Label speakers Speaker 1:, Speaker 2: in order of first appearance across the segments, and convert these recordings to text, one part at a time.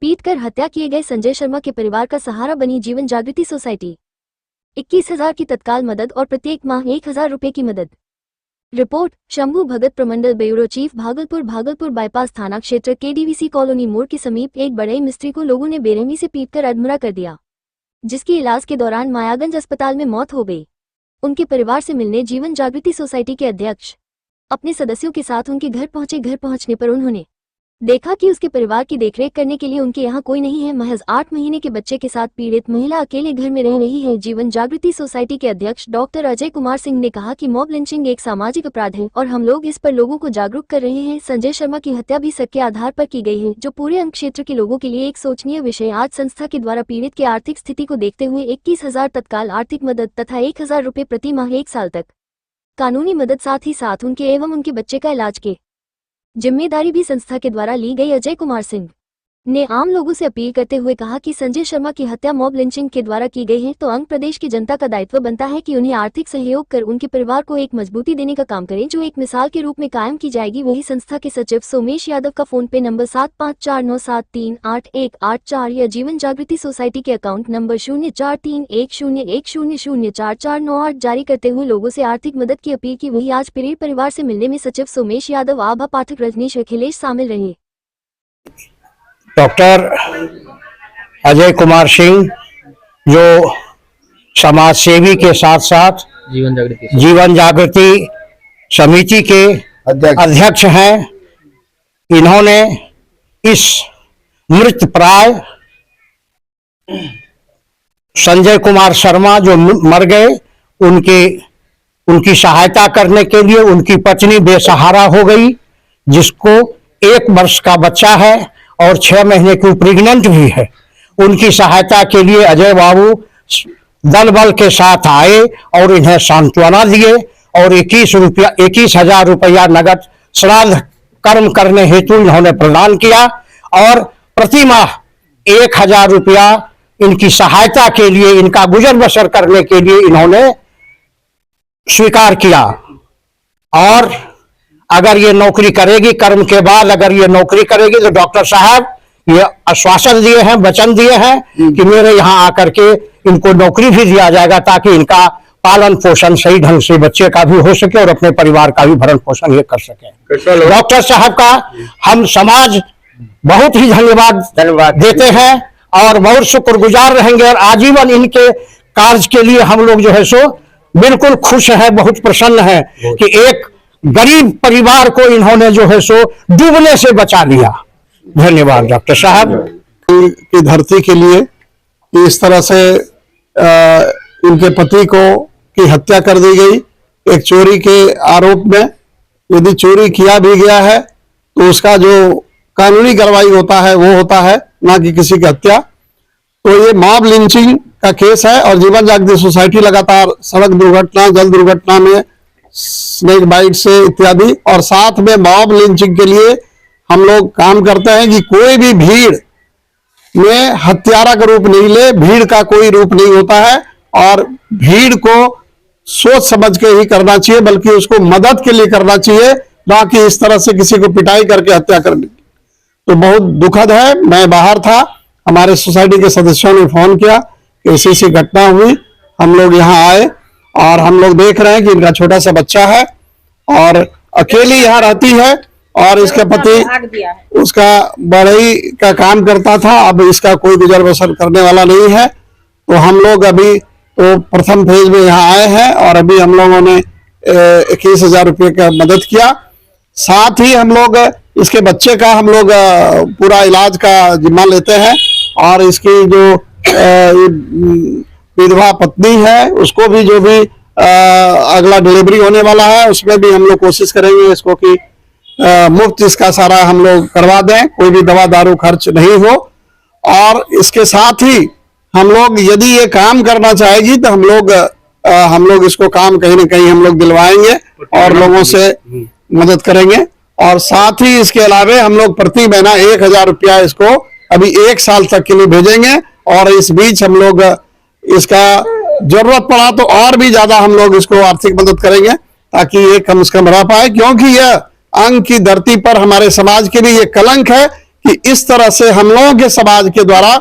Speaker 1: पीटकर हत्या किए गए संजय शर्मा के परिवार का सहारा बनी जीवन जागृति सोसाइटी। 21,000 की तत्काल मदद और प्रत्येक माह 1,000 रुपए की मदद। रिपोर्ट शंभू भगत, प्रमंडल ब्यूरो चीफ, भागलपुर बाईपास थाना क्षेत्र KDVC कॉलोनी मोड़ के समीप एक बड़े मिस्त्री को लोगों ने बेरहमी से पीटकर अधमरा कर दिया, जिसकी इलाज के दौरान मायागंज अस्पताल में मौत हो गई। उनके परिवार से मिलने जीवन जागृति सोसाइटी के अध्यक्ष अपने सदस्यों के साथ उनके घर पहुंचे। घर पहुंचने पर उन्होंने देखा कि उसके परिवार की देखरेख करने के लिए उनके यहाँ कोई नहीं है। महज 8 महीने के बच्चे के साथ पीड़ित महिला अकेले घर में रह रही है। जीवन जागृति सोसाइटी के अध्यक्ष डॉक्टर अजय कुमार सिंह ने कहा कि मॉब लिंचिंग एक सामाजिक अपराध है और हम लोग इस पर लोगों को जागरूक कर रहे हैं। संजय शर्मा की हत्या भी शक के आधार पर की गई है, जो पूरे अंग क्षेत्र के लोगों के लिए एक सोचनीय विषय। आज संस्था के द्वारा पीड़ित के आर्थिक स्थिति को देखते हुए 21,000 तत्काल आर्थिक मदद तथा 1,000 रुपए प्रति माह 1 साल तक कानूनी मदद, साथ ही साथ उनके एवं उनके बच्चे का इलाज के जिम्मेदारी भी संस्था के द्वारा ली गई। अजय कुमार सिंह ने आम लोगों से अपील करते हुए कहा कि संजय शर्मा की हत्या मॉब लिंचिंग के द्वारा की गई है, तो अंग प्रदेश की जनता का दायित्व बनता है कि उन्हें आर्थिक सहयोग कर उनके परिवार को एक मजबूती देने का काम करें, जो एक मिसाल के रूप में कायम की जाएगी। वही संस्था के सचिव सोमेश यादव का फोन पे नंबर 7549738184 या जीवन जागृति सोसाइटी के अकाउंट नंबर 043101004498 जारी करते हुए लोगों से आर्थिक मदद की अपील की। वही आज पीड़ित परिवार से मिलने में सचिव सोमेश यादव, आभा पाठक, रजनीश अखिलेश शामिल रहे।
Speaker 2: डॉक्टर अजय कुमार सिंह जो समाज सेवी के साथ साथ जीवन जागृति समिति के अध्यक्ष हैं, इन्होंने इस मृत प्राय संजय कुमार शर्मा जो मर गए उनकी सहायता करने के लिए उनकी पत्नी बेसहारा हो गई, जिसको 1 वर्ष का बच्चा है और 6 महीने की प्रेग्नेंट भी है। उनकी सहायता के लिए अजय बाबू दल बल के साथ आए और इन्हें सांत्वना दिए और 21,000 रुपया नगद श्राद्ध कर्म करने हेतु इन्होंने प्रदान किया और प्रति माह 1,000 रुपया इनकी सहायता के लिए, इनका गुजर बसर करने के लिए इन्होंने स्वीकार किया। और अगर ये नौकरी करेगी, कर्म के बाद अगर ये नौकरी करेगी, तो डॉक्टर साहब ये आश्वासन दिए हैं, वचन दिए हैं कि मेरे यहाँ आकर के इनको नौकरी भी दिया जाएगा, ताकि इनका पालन पोषण सही ढंग से बच्चे का भी हो सके और अपने परिवार का भी भरण पोषण ये कर सके। डॉक्टर साहब का हम समाज बहुत ही धन्यवाद देते हैं और बहुत शुक्रगुजार रहेंगे और आजीवन इनके कार्य के लिए हम लोग जो है सो बिल्कुल खुश है, बहुत प्रसन्न है कि एक गरीब परिवार को इन्होंने जो है सो डूबने से बचा लिया। धन्यवाद डॉक्टर साहब।
Speaker 3: की धरती के लिए इस तरह से इनके पति की हत्या कर दी गई एक चोरी के आरोप में। यदि चोरी किया भी गया है तो उसका जो कानूनी कार्रवाई होता है वो होता है, ना कि किसी की हत्या। तो ये मॉब लिंचिंग का केस है और जीवन जागृति सोसाइटी लगातार सड़क दुर्घटना, जल दुर्घटना में, स्नेक बाइट से इत्यादि और साथ में मॉब लिंचिंग के लिए हम लोग काम करते हैं कि कोई भी भीड़ में हत्यारा का रूप नहीं ले। भीड़ का कोई रूप नहीं होता है और भीड़ को सोच समझ के ही करना चाहिए, बल्कि उसको मदद के लिए करना चाहिए, ना कि इस तरह से किसी को पिटाई करके हत्या करनी। तो बहुत दुखद है। मैं बाहर था, हमारे सोसाइटी के सदस्यों ने फोन किया कि ऐसी घटना हुई, हम लोग यहाँ आए और हम लोग देख रहे हैं कि इनका छोटा सा बच्चा है और अकेली यहाँ रहती है और इसके पति उसका बढ़ई का काम करता था। अब इसका कोई गुजर बसर करने वाला नहीं है। तो हम लोग अभी तो प्रथम फेज में यहाँ आए हैं और अभी हम लोगों ने 21,000 रुपये का मदद किया। साथ ही हम लोग इसके बच्चे का हम लोग पूरा इलाज का जिम्मा लेते हैं और इसकी जो विधवा पत्नी है उसको भी जो भी अगला डिलीवरी होने वाला है उसमें भी हम लोग कोशिश करेंगे इसको कि मुफ्त इसका सारा हम लोग करवा दें, कोई भी दवा दारू खर्च नहीं हो। और इसके साथ ही हम लोग यदि ये काम करना चाहेगी तो हम लोग इसको काम कहीं ना कहीं हम लोग दिलवाएंगे और लोगों से मदद करेंगे। और साथ ही इसके अलावा हम लोग प्रति महीना 1,000 रुपया इसको अभी 1 साल तक के लिए भेजेंगे और इस बीच हम लोग इसका जरूरत पड़ा तो और भी ज्यादा हम लोग इसको आर्थिक मदद करेंगे ताकि ये कम से कम रह पाए, क्योंकि यह अंग की धरती पर हमारे समाज के लिए ये कलंक है कि इस तरह से हम लोगों के समाज के द्वारा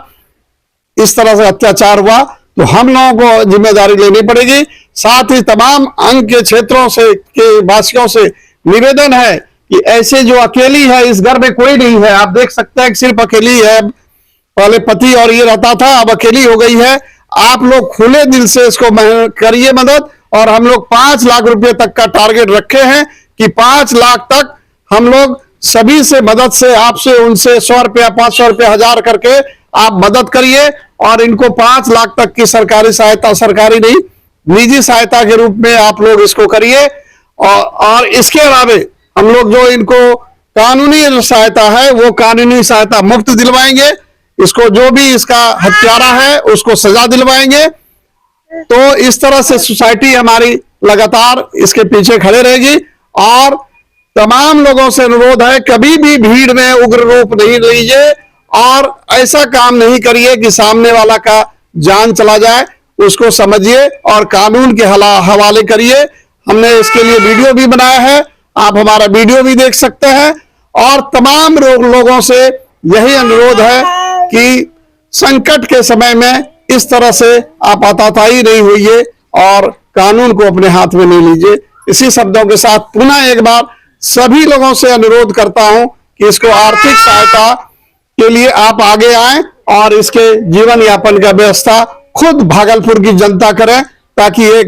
Speaker 3: इस तरह से अत्याचार हुआ, तो हम लोगों को जिम्मेदारी लेनी पड़ेगी। साथ ही तमाम अंग के क्षेत्रों से के वासियों से निवेदन है कि ऐसे जो अकेली है, इस घर में कोई नहीं है, आप देख सकते हैं कि सिर्फ अकेली है, पहले पति और ये रहता था, अब अकेली हो गई है। आप लोग खुले दिल से इसको करिए मदद, और हम लोग 5 लाख रुपए तक का टारगेट रखे हैं कि 5 लाख तक हम लोग सभी से मदद से, आपसे उनसे 100 रुपया 500 रुपया 1000 करके आप मदद करिए, और इनको 5 लाख तक की सरकारी सहायता, सरकारी नहीं निजी सहायता के रूप में आप लोग इसको करिए। और इसके अलावे हम लोग जो इनको कानूनी सहायता है वो कानूनी सहायता मुफ्त दिलवाएंगे। इसको जो भी इसका हत्यारा है उसको सजा दिलवाएंगे। तो इस तरह से सोसाइटी हमारी लगातार इसके पीछे खड़े रहेगी। और तमाम लोगों से अनुरोध है, कभी भी भीड़ में उग्र रूप नहीं लीजिए और ऐसा काम नहीं करिए कि सामने वाला का जान चला जाए। उसको समझिए और कानून के हवाले करिए। हमने इसके लिए वीडियो भी बनाया है, आप हमारा वीडियो भी देख सकते हैं। और तमाम लोगों से यही अनुरोध है कि संकट के समय में इस तरह से आप आताताई नहीं होइए और कानून को अपने हाथ में नहीं लीजिए। इसी शब्दों के साथ पुनः एक बार सभी लोगों से अनुरोध करता हूं कि इसको आर्थिक सहायता के लिए आप आगे आएं और इसके जीवन यापन का व्यवस्था खुद भागलपुर की जनता करें, ताकि एक